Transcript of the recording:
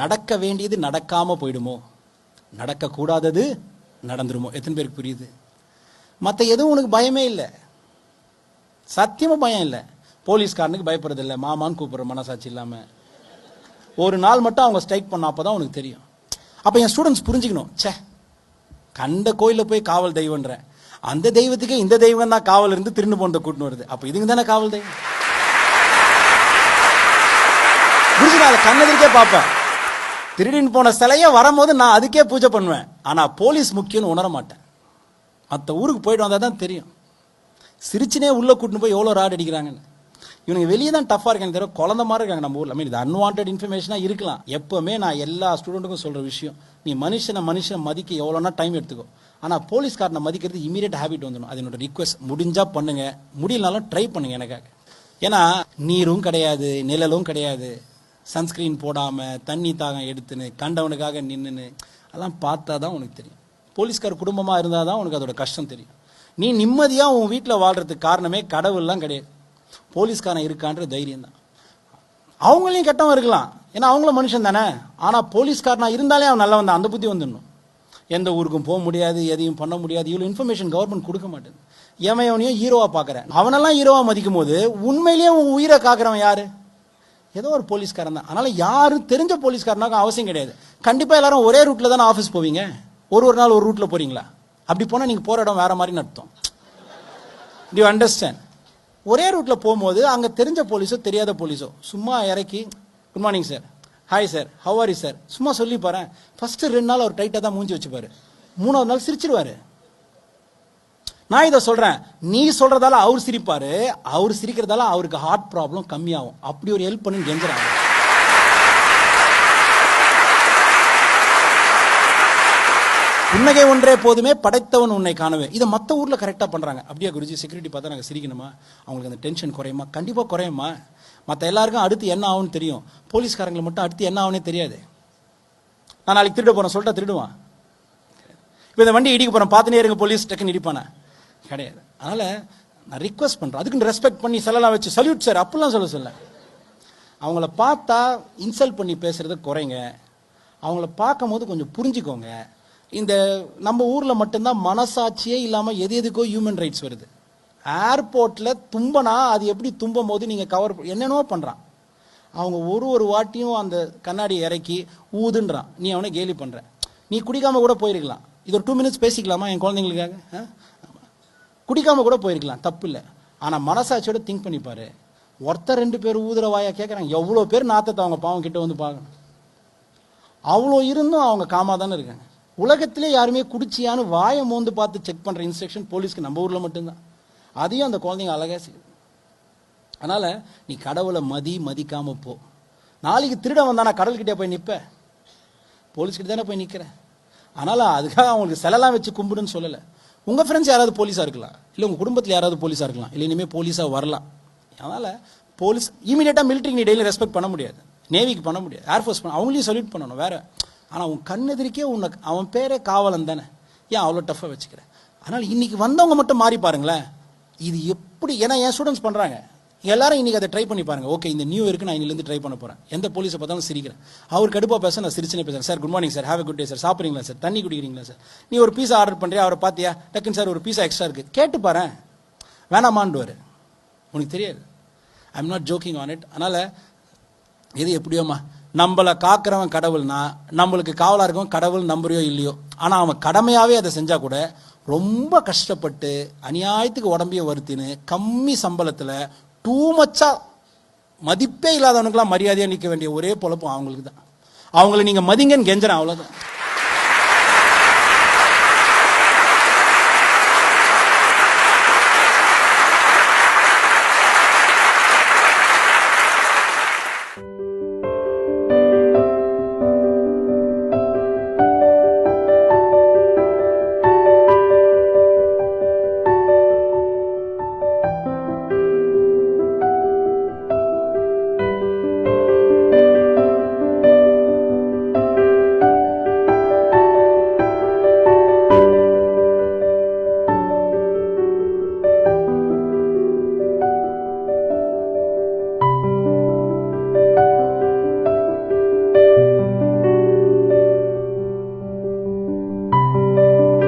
நடக்க வேண்டியது நடக்காமல் போயிடுமோ, நடக்கக்கூடாதது நடந்துருமோ? எத்தனை பேருக்கு புரியுது? மற்ற எதுவும் உனக்கு பயமே இல்லை, சத்தியமாக பயம் இல்லை. போலீஸ்காரனுக்கு பயப்படுறதில்லை, மாமான்னு கூப்பிட்ற மனசாட்சி இல்லாமல். ஒரு நாள் மட்டும் அவங்க ஸ்ட்ரைக் பண்ண அப்போ தான் உனக்கு தெரியும். அப்போ என் ஸ்டூடெண்ட்ஸ் புரிஞ்சுக்கணும், கண்ட கோயிலில் போய் காவல் தெய்வன்றேன், அந்த தெய்வத்துக்கே இந்த தெய்வம் தான் காவல் இருந்து திருண்டு போனதை கூட்டின்னு வருது. அப்போ இதுங்க தானே காவல் தெய்வம். புரிஞ்சுக்கா? அதை கண்ணெதிர்க்கே பார்ப்பேன். திருடின்னு போன சிலையே வரும்போது நான் அதுக்கே பூஜை பண்ணுவேன். ஆனால் போலீஸ் முக்கியம்னு உணர மாட்டேன். மற்ற ஊருக்கு போயிட்டு வந்தால் தான் தெரியும். சிரிச்சினே உள்ளே கூட்டின்னு போய் எவ்வளோ ராட் அடிக்கிறாங்கன்னு. இவனுக்கு வெளியே தான் டஃப்பாக இருக்காங்க, தவிர குழந்த மாதிரி இருக்காங்க நம்ம ஊரில். இது அன்வான்ட் இன்ஃபர்மேஷனாக இருக்கலாம். எப்போவுமே நான் எல்லா ஸ்டூடெண்ட்டுக்கும் சொல்கிற விஷயம், நீ மனுஷனை மதிக்க எவ்வளோனா டைம் எடுத்துக்கோ. ஆனால் போலீஸ்காரனை மதிக்கிறது இமீடியட் ஹேபிட் வந்துடும். அது என்னோட ரிக்வஸ்ட். முடிஞ்சால் பண்ணுங்க, முடியலனாலும் ட்ரை பண்ணுங்க எனக்காக. ஏன்னா நீரும் கிடையாது, நிழலும் கிடையாது, சன்ஸ்கிரீன் போடாமல் தண்ணி தாகம் எடுத்துன்னு கண்டவனுக்காக நின்றுன்னு அதெல்லாம் பார்த்தா தான் உனக்கு தெரியும். போலீஸ்கார் குடும்பமாக இருந்தால் தான் உனக்கு அதோட கஷ்டம் தெரியும். நீ நிம்மதியாக உன் வீட்டில் வாழ்கிறதுக்கு காரணமே கடவுள்லாம் கிடையாது, போலீஸ்காரன் இருக்கான்ற தைரியம் தான். அவங்களையும் கெட்டவன் இருக்கலாம், ஏன்னா அவங்களும் மனுஷன் தானே. ஆனால் போலீஸ்காரனா இருந்தாலே அவன் நல்லவன் தான், அந்த புத்தி வந்துடணும். எந்த ஊருக்கும் போக முடியாது, எதையும் பண்ண முடியாது, இவ்வளோ இன்ஃபர்மேஷன் கவர்மெண்ட் கொடுக்க மாட்டேது. எவனையும் ஹீரோவாக பார்க்குறேன், அவனெல்லாம் ஹீரோவாக மதிக்கும் போது உண்மையிலேயே உன் உயிரை காக்கிறவன் யாரு? ஏதோ ஒரு போலீஸ்காரன் தான். அதனால யாரும் தெரிஞ்ச போலீஸ்காரனாக அவசியம் கிடையாது. கண்டிப்பாக எல்லாரும் ஒரே ரூட்டில் தானே ஆஃபீஸ் போவீங்க. ஒரு நாள் ஒரு ரூட்டில் போறீங்களா? அப்படி போனால் நீங்கள் போகிற இடம் வேற மாதிரி அர்த்தம். To understand? ஒரே ரூட்டில் போகும்போது அங்கே தெரிஞ்ச போலீஸோ தெரியாத போலீஸோ சும்மா இறக்கி good morning sir, hi sir, how are you sir சும்மா சொல்லி பாரு. ஃபர்ஸ்ட் 2 நாள் அவர் டைட்டாக தான் மூஞ்சி வச்சுப்பாரு, 3ஆவது நாள் சிரிச்சிருவாரு. நான் இதை சொல்றேன், நீ சொல்றதால அவர் சிரிப்பாரு, அவர் சிரிக்கிறதால அவருக்கு ஹார்ட் ப்ராப்ளம் கம்மியாகும். அப்படி ஒரு ஹெல்ப் பண்ணி கெஞ்சுறாங்க. புன்னகை ஒன்றே போதுமே படைத்தவன் உன்னை காணவே. இதை மற்ற ஊரில் கரெக்டாக பண்ணுறாங்க. அப்படியே குருஜி செக்யூரிட்டி பார்த்தா நாங்கள் சிரிக்கணுமா, அவங்களுக்கு அந்த டென்ஷன் குறையுமா? கண்டிப்பாக குறையுமா. மற்ற எல்லாருக்கும் அடுத்து என்ன ஆகும்னு தெரியும், போலீஸ்காரங்களை மட்டும் அடுத்து என்ன ஆகுனே தெரியாது. நான் நாளைக்கு திருட போகிறேன் சொல்லிட்டா திருடுவான். இப்போ இந்த வண்டி இடிக்க போகிறேன் பார்த்துனே இருங்க, போலீஸ் டக்குன்னு இடிப்பானே கிடையாது. அதனால் நான் ரிக்வஸ்ட் பண்ணுறேன், அதுக்குன்னு ரெஸ்பெக்ட் பண்ணி செல்லாம் வச்சு சல்யூட் சார் அப்படிலாம் சொல்ல. அவங்கள பார்த்தா இன்சல்ட் பண்ணி பேசுகிறத குறைங்க. அவங்கள பார்க்கும் போது கொஞ்சம் புரிஞ்சுக்கோங்க. இந்த நம்ம ஊரில் மட்டும்தான் மனசாட்சியே இல்லாமல் எதுக்கோ ஹியூமன் ரைட்ஸ் வருது. ஏர்போர்ட்டில் தும்பனா அது எப்படி தும்பும் போது நீங்கள் கவர் என்னென்னோ பண்ணுறான். அவங்க ஒரு வாட்டியும் அந்த கண்ணாடி இறக்கி ஊதுன்றான், நீ அவனை கேலி பண்ணுற. நீ குடிக்காமல் கூட போயிருக்கலாம். இது ஒரு 2 மினிட்ஸ் பேசிக்கலாமா என் குழந்தைங்களுக்காக? குடிக்காமல் கூட போயிருக்கலாம், தப்பு இல்லை. ஆனால் மனசாட்சியோட திங்க் பண்ணிப்பாரு. ஒருத்தர் 2 பேர் ஊதுற வாயா கேட்குறாங்க, எவ்வளோ பேர் நாத்தத்தை அவங்க பாவம் கிட்ட வந்து பார்க்கணும். அவ்வளோ இருந்தும் அவங்க காமா தானே இருக்காங்க. உலகத்திலே யாருமே குடிச்சியான்னு வாயை மோந்து பார்த்து செக் பண்ணுற இன்ஸ்ட்ரக்ஷன் போலீஸ்க்கு நம்ம ஊரில் மட்டும்தான். அதையும் அந்த குழந்தைங்க அழகாக செய்யுது. அதனால் நீ கடவுளை மதிக்காமல் போ. நாளைக்கு திருட வந்தா நான் கடல்கிட்டே போய் நிற்பேன், போலீஸ்கிட்ட தானே போய் நிற்கிறேன். அதனால் அதுக்காக அவங்களுக்கு சிலைலாம் வச்சு கும்பிடுன்னு சொல்லலை. உங்கள் ஃப்ரெண்ட்ஸ் யாராவது போலீஸாக இருக்கலாம், இல்லை உங்கள் குடும்பத்தில் யாராவது போலீஸாக இருக்கலாம், இல்லை இனிமேல் போலீஸாக வரலாம். அதனால் போலீஸ் இமீடியட்டாக மிலிட்ரிக்கு நீ டெய்லி ரெஸ்பெக்ட் பண்ண முடியாது, நேவிக்கு பண்ண முடியாது, ஏர்ஃபோர்ஸ் பண்ண, அவங்களையும் சல்யூட் பண்ணணும் வேறு. ஆனால் உன் கண்ணெதிரிக்கே உனக்கு அவன் பேரே காவலன் தானே, ஏன் அவ்வளோ டஃப்பாக வச்சுக்கிறேன்? அதனால் இன்னைக்கு வந்தவங்க மட்டும் மாறி பாருங்களேன். இது எப்படி, ஏன்னா என் ஸ்டூடெண்ட்ஸ் பண்ணுறாங்க, எல்லாரும் இன்னைக்கு அதை ட்ரை பண்ணி பாருங்க. ஓகே, இந்த நியூ இயருக்கு நான் இன்னிலேருந்து ட்ரை பண்ண போகிறேன். எந்த போலீஸை பார்த்தாலும் சிரிக்கிறேன். அவர் கடுப்பாக பேச நான் சிரிச்சுனே பேசுகிறேன். Sir good morning sir, have a good day sir, சாப்பிட்றீங்களா சார், தண்ணி குடிக்கிறீங்களா சார், நீ ஒரு பீஸா ஆர்டர் பண்ணுறியா, அவரை பார்த்தியா, டக்குன்னு சார் ஒரு பீஸா எக்ஸ்ட்ரா இருக்குது, கேட்டு பாரு, வேணாமான்டுவார். உனக்கு தெரியாது. I am not jogging on it. அதனால் எது எப்படியோமா, நம்மளை காக்கிறவன் கடவுள்னா நம்மளுக்கு காவலாக இருக்கவன் கடவுள் நம்புறியோ இல்லையோ, ஆனால் அவன் கடமையாகவே அதை செஞ்சால் கூட ரொம்ப கஷ்டப்பட்டு அநியாயத்துக்கு உடம்பையும் வருத்தின்னு கம்மி சம்பளத்தில் டூ மச்சாக மதிப்பே இல்லாதவனுக்கெல்லாம் மரியாதையாக நிற்க வேண்டிய ஒரே பொழப்பும் அவங்களுக்கு தான். அவங்கள நீங்கள் மதிங்கன்னு கெஞ்சுறேன், அவ்வளோதான்.